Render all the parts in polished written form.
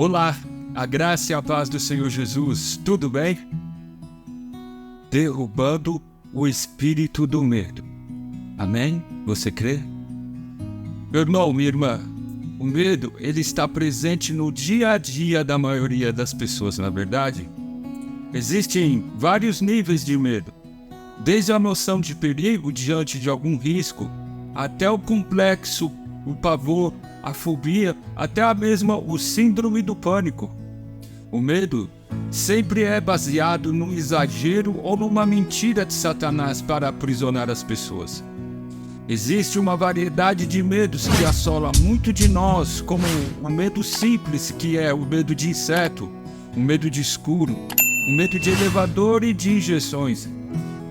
Olá, a graça e a paz do Senhor Jesus, tudo bem? Derrubando o espírito do medo. Amém? Você crê? Meu irmão, minha irmã, o medo, ele está presente no dia a dia da maioria das pessoas, na é verdade? Existem vários níveis de medo, desde a noção de perigo diante de algum risco, até o complexo, o pavor, a fobia, até a mesma o síndrome do pânico. O medo sempre é baseado num exagero ou numa mentira de Satanás para aprisionar as pessoas. Existe uma variedade de medos que assola muito de nós, como o medo simples, que é o medo de inseto, o medo de escuro, o medo de elevador e de injeções.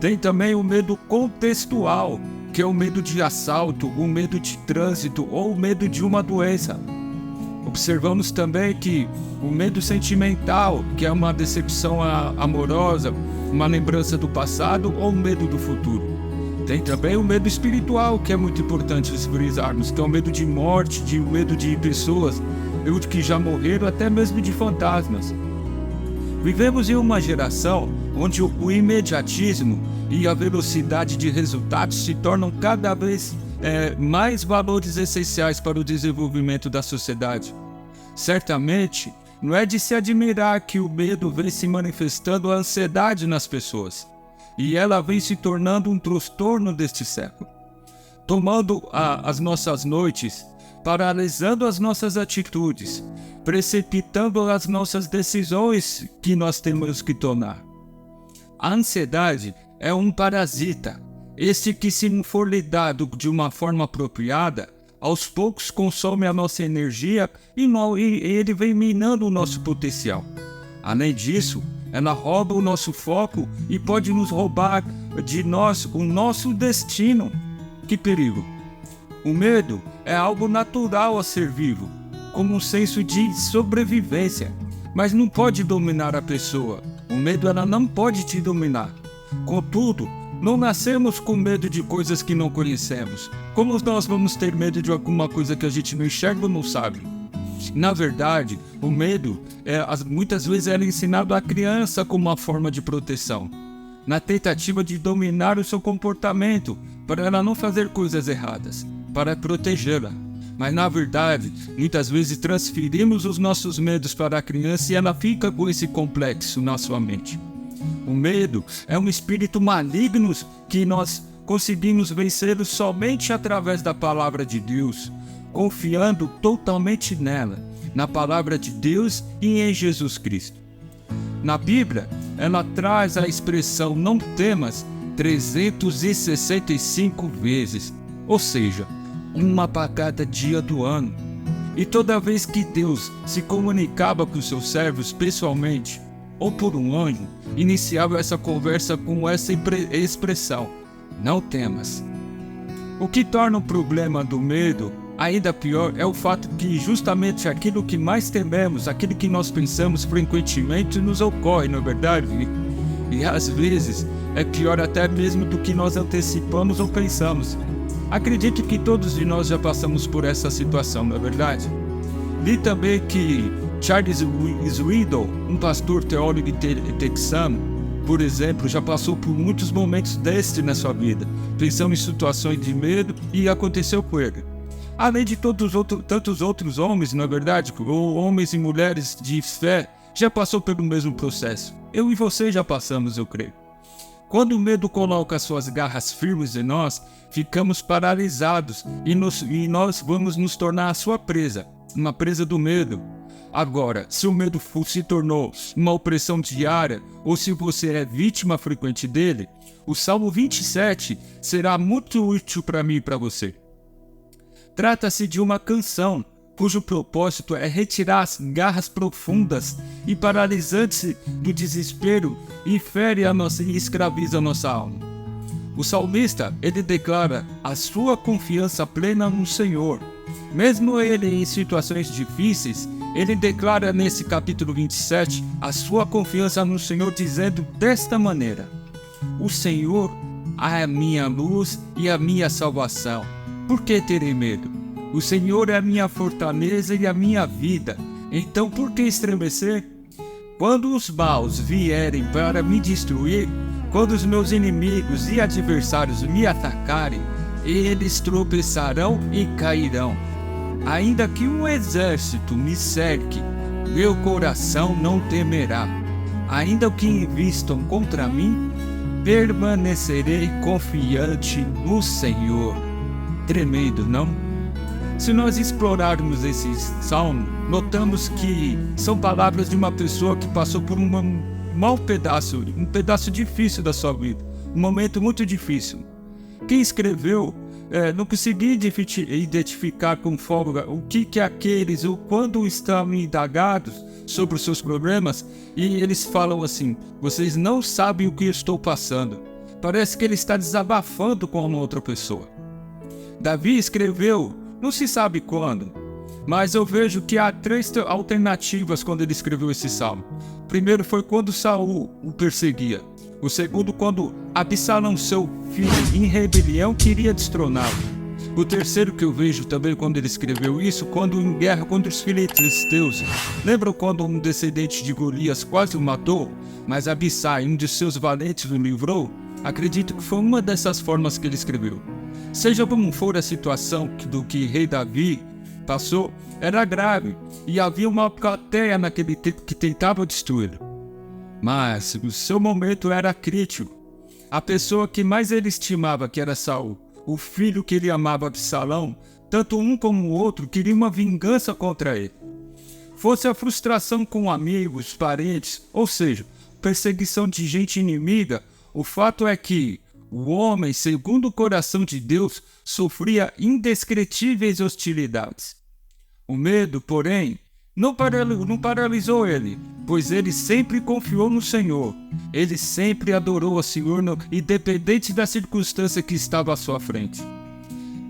Tem também o medo contextual, que é o medo de assalto, o medo de trânsito ou o medo de uma doença. Observamos também que o medo sentimental, que é uma decepção amorosa, uma lembrança do passado ou o medo do futuro. Tem também o medo espiritual, que é muito importante frisarmos, que é o medo de morte, o medo de pessoas que já morreram, até mesmo de fantasmas. Vivemos em uma geração onde o imediatismo e a velocidade de resultados se tornam cada vez mais valores essenciais para o desenvolvimento da sociedade. Certamente, não é de se admirar que o medo vem se manifestando a ansiedade nas pessoas, e ela vem se tornando um transtorno deste século, tomando as nossas noites, paralisando as nossas atitudes, precipitando as nossas decisões que nós temos que tomar. A ansiedade é um parasita, este que, se não for lidado de uma forma apropriada, aos poucos consome a nossa energia e ele vem minando o nosso potencial. Além disso, ela rouba o nosso foco e pode nos roubar de nós o nosso destino. Que perigo! O medo é algo natural a ser vivo, como um senso de sobrevivência, mas não pode dominar a pessoa. O medo ela não pode te dominar. Contudo, não nascemos com medo de coisas que não conhecemos. Como nós vamos ter medo de alguma coisa que a gente não enxerga ou não sabe? Na verdade, o medo muitas vezes é ensinado à criança como uma forma de proteção, na tentativa de dominar o seu comportamento, para ela não fazer coisas erradas, para protegê-la. Mas na verdade, muitas vezes transferimos os nossos medos para a criança e ela fica com esse complexo na sua mente. O medo é um espírito maligno que nós conseguimos vencer somente através da palavra de Deus, confiando totalmente nela, na palavra de Deus e em Jesus Cristo. Na Bíblia, ela traz a expressão não temas 365 vezes, ou seja, uma para cada dia do ano. E toda vez que Deus se comunicava com os seus servos pessoalmente, ou por um anjo, iniciava essa conversa com essa expressão, não temas. O que torna o problema do medo ainda pior é o fato que justamente aquilo que mais tememos, aquilo que nós pensamos frequentemente nos ocorre, não é verdade? E às vezes é pior até mesmo do que nós antecipamos ou pensamos. Acredito que todos de nós já passamos por essa situação, não é verdade? Li também que Charles Swindoll, um pastor teólogo texano, por exemplo, já passou por muitos momentos destes na sua vida, pensando em situações de medo e aconteceu com ele. Além de tantos outros homens, não é verdade? Ou homens e mulheres de fé, já passou pelo mesmo processo. Eu e você já passamos, eu creio. Quando o medo coloca suas garras firmes em nós, ficamos paralisados e nós vamos nos tornar a sua presa, uma presa do medo. Agora, se o medo se tornou uma opressão diária ou se você é vítima frequente dele, o Salmo 27 será muito útil para mim e para você. Trata-se de uma canção cujo propósito é retirar as garras profundas e paralisantes do desespero e fere e escraviza a nossa alma. O salmista, ele declara a sua confiança plena no Senhor. Mesmo ele em situações difíceis, ele declara nesse capítulo 27 a sua confiança no Senhor, dizendo desta maneira: o Senhor é a minha luz e a minha salvação. Por que terei medo? O Senhor é a minha fortaleza e a minha vida. Então por que estremecer? Quando os maus vierem para me destruir, quando os meus inimigos e adversários me atacarem, eles tropeçarão e cairão. Ainda que um exército me cerque, meu coração não temerá. Ainda que invistam contra mim, permanecerei confiante no Senhor. Tremendo, não? Se nós explorarmos esse salmo, notamos que são palavras de uma pessoa que passou por um pedaço difícil da sua vida, um momento muito difícil. Quem escreveu não conseguia identificar com folga o que aqueles, ou quando estão indagados sobre os seus problemas, e eles falam assim: vocês não sabem o que eu estou passando. Parece que ele está desabafando com uma outra pessoa. Davi escreveu, não se sabe quando, mas eu vejo que há 3 alternativas quando ele escreveu esse salmo. O primeiro foi quando Saul o perseguia. O segundo, quando Absalão, seu filho, em rebelião, queria destroná-lo. O terceiro que eu vejo também quando ele escreveu isso, quando em guerra contra os filisteus. Lembram quando um descendente de Golias quase o matou, mas Abissai, um de seus valentes, o livrou? Acredito que foi uma dessas formas que ele escreveu. Seja como for a situação do que rei Davi passou, era grave, e havia uma plateia naquele tempo que tentava destruí-lo. Mas o seu momento era crítico. A pessoa que mais ele estimava, que era Saul, o filho que ele amava, Absalão, tanto um como o outro queriam uma vingança contra ele. Fosse a frustração com amigos, parentes, ou seja, perseguição de gente inimiga, o fato é que o homem, segundo o coração de Deus, sofria indescritíveis hostilidades. O medo, porém, não paralisou ele, pois ele sempre confiou no Senhor. Ele sempre adorou ao Senhor, independente da circunstância que estava à sua frente.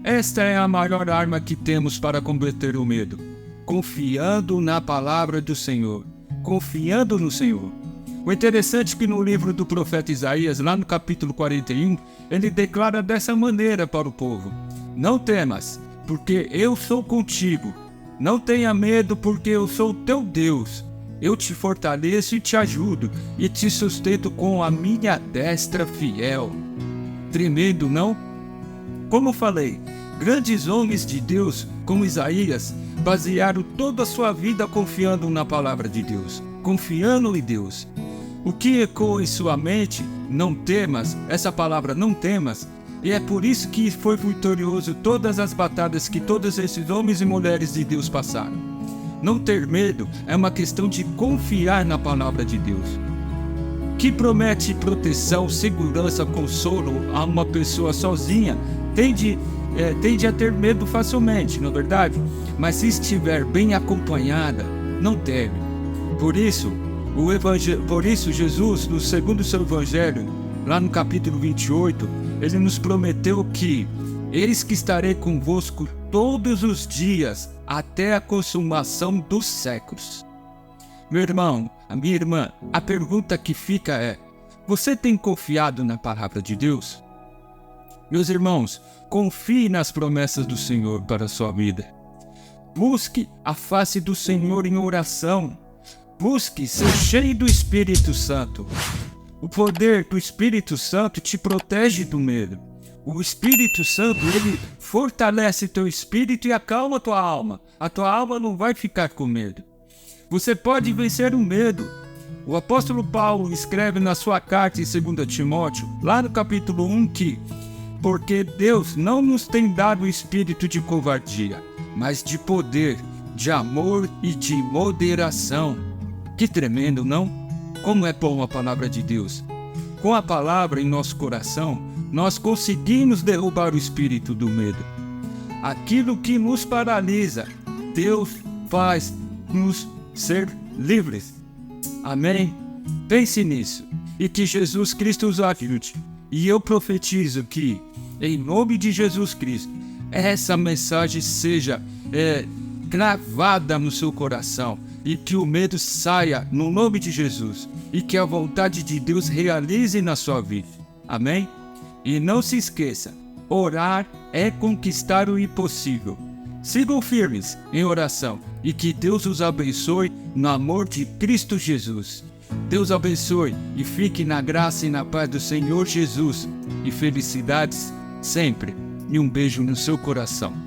Esta é a maior arma que temos para combater o medo, confiando na palavra do Senhor, confiando no Senhor. O interessante é que no livro do profeta Isaías, lá no capítulo 41, ele declara dessa maneira para o povo: não temas, porque eu sou contigo. Não tenha medo, porque eu sou teu Deus. Eu te fortaleço e te ajudo, e te sustento com a minha destra fiel. Tremendo, não? Como falei, grandes homens de Deus, como Isaías, basearam toda a sua vida confiando na palavra de Deus, confiando em Deus. O que ecoa em sua mente, não temas, essa palavra não temas, e é por isso que foi vitorioso todas as batalhas que todos esses homens e mulheres de Deus passaram. Não ter medo é uma questão de confiar na palavra de Deus, que promete proteção, segurança, consolo a uma pessoa sozinha. Tende a ter medo facilmente, não é verdade? Mas se estiver bem acompanhada, não teme. Por isso Jesus, no segundo seu evangelho, lá no capítulo 28, ele nos prometeu que eis que estarei convosco todos os dias, até a consumação dos séculos. Meu irmão, a minha irmã, a pergunta que fica é: você tem confiado na palavra de Deus? Meus irmãos, confie nas promessas do Senhor para a sua vida. Busque a face do Senhor em oração. Busque ser cheio do Espírito Santo. O poder do Espírito Santo te protege do medo. O Espírito Santo, ele fortalece teu espírito e acalma tua alma. A tua alma não vai ficar com medo. Você pode vencer o medo. O apóstolo Paulo escreve na sua carta em 2 Timóteo, lá no capítulo 1, que porque Deus não nos tem dado o espírito de covardia, mas de poder, de amor e de moderação. Que tremendo, não? Como é bom a palavra de Deus. Com a palavra em nosso coração, nós conseguimos derrubar o espírito do medo. Aquilo que nos paralisa, Deus faz nos ser livres. Amém? Pense nisso e que Jesus Cristo os ajude. E eu profetizo que, em nome de Jesus Cristo, essa mensagem seja gravada no seu coração e que o medo saia no nome de Jesus e que a vontade de Deus realize na sua vida. Amém? E não se esqueça, orar é conquistar o impossível. Sigam firmes em oração e que Deus os abençoe no amor de Cristo Jesus. Deus abençoe e fique na graça e na paz do Senhor Jesus. E felicidades sempre. E um beijo no seu coração.